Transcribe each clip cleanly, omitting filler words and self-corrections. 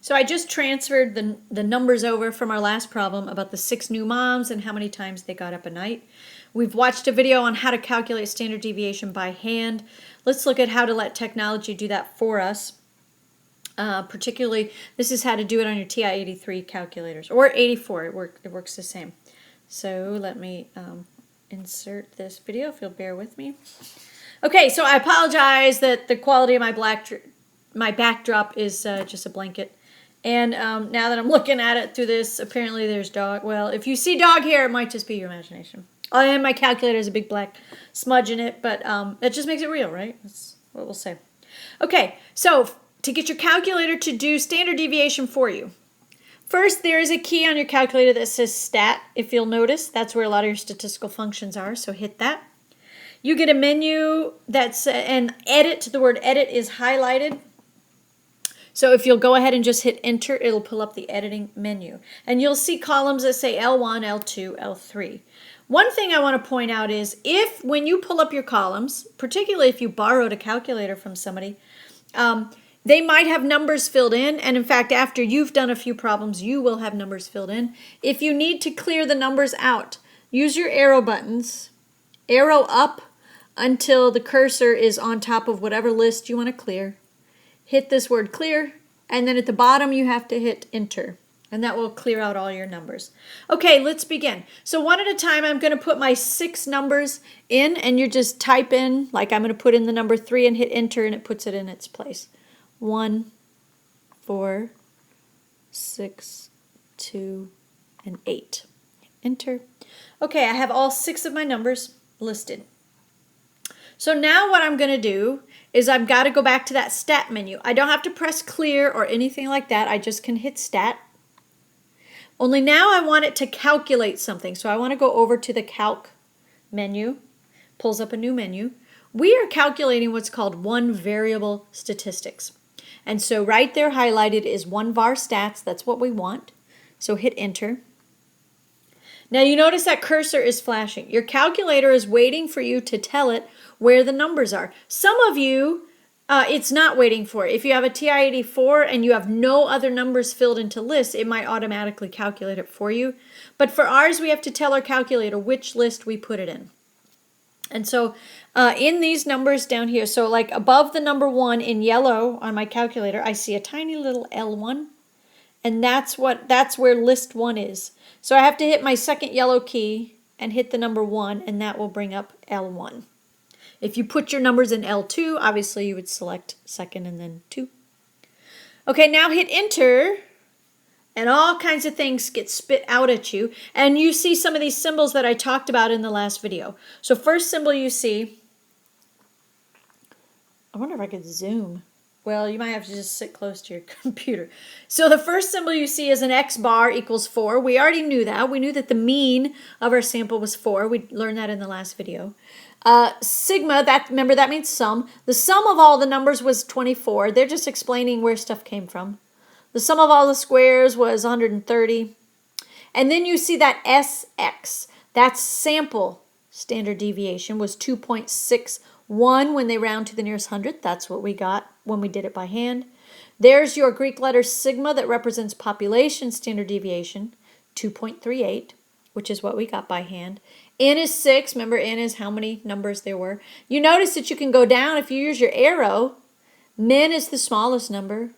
So I just transferred the numbers over from our last problem about the 6 new moms and how many times they got up a night. We've watched a video on how to calculate standard deviation by hand. Let's look at how to let technology do that for us. Particularly, this is how to do it on your TI-83 calculators, or 84, it works the same. So let me insert this video, if you'll bear with me. Okay, so I apologize that the quality of my backdrop is just a blanket. And now that I'm looking at it through this, apparently there's dog. Well, if you see dog hair, it might just be your imagination. Oh, and my calculator has a big black smudge in it, but that just makes it real, right? That's what we'll say. Okay, so to get your calculator to do standard deviation for you, first there is a key on your calculator that says stat. If you'll notice, that's where a lot of your statistical functions are, so hit that. You get a menu that's and edit. The word edit is highlighted. So if you'll go ahead and just hit enter, it'll pull up the editing menu. And you'll see columns that say L1, L2, L3. One thing I want to point out is when you pull up your columns, particularly if you borrowed a calculator from somebody, they might have numbers filled in. And in fact, after you've done a few problems, you will have numbers filled in. If you need to clear the numbers out, use your arrow buttons, arrow up until the cursor is on top of whatever list you want to clear. Hit this word clear, and then at the bottom you have to hit enter, and that will clear out all your numbers. Okay, let's begin. So one at a time, I'm going to put my 6 numbers in, and you just type in, like I'm going to put in the number 3 and hit enter, and it puts it in its place. 1, 4, 6, 2, and 8. Enter. Okay, I have all 6 of my numbers listed. So now what I'm going to do is I've got to go back to that stat menu. I don't have to press clear or anything like that. I just can hit stat. Only now I want it to calculate something. So I want to go over to the calc menu. Pulls up a new menu. We are calculating what's called one variable statistics. And so right there highlighted is 1var stats. That's what we want. So hit enter. Now you notice that cursor is flashing. Your calculator is waiting for you to tell it where the numbers are. Some of you, it's not waiting for it. If you have a TI-84 and you have no other numbers filled into lists, it might automatically calculate it for you. But for ours, we have to tell our calculator which list we put it in. And so in these numbers down here, so like above the number 1 in yellow on my calculator, I see a tiny little L1. And that's where list 1 is. So I have to hit my second yellow key and hit the number 1, and that will bring up L1. If you put your numbers in L2, obviously you would select second and then 2. Okay, now hit enter, and all kinds of things get spit out at you. And you see some of these symbols that I talked about in the last video. So first symbol you see, I wonder if I could zoom. Well, you might have to just sit close to your computer. So the first symbol you see is an X bar equals 4. We already knew that. We knew that the mean of our sample was 4. We learned that in the last video. Sigma, remember that means sum. The sum of all the numbers was 24. They're just explaining where stuff came from. The sum of all the squares was 130. And then you see that SX. That's sample standard deviation was 2.61 when they round to the nearest hundredth. That's what we got when we did it by hand. There's your Greek letter sigma that represents population standard deviation, 2.38, which is what we got by hand. N is 6. Remember, N is how many numbers there were. You notice that you can go down if you use your arrow. Min is the smallest number.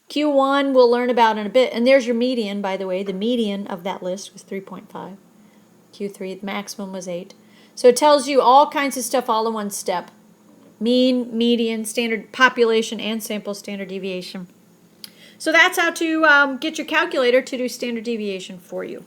Q1 we'll learn about in a bit. And there's your median, by the way. The median of that list was 3.5. Q3, the maximum was 8. So it tells you all kinds of stuff all in one step. Mean, median, standard population, and sample standard deviation. So that's how to get your calculator to do standard deviation for you.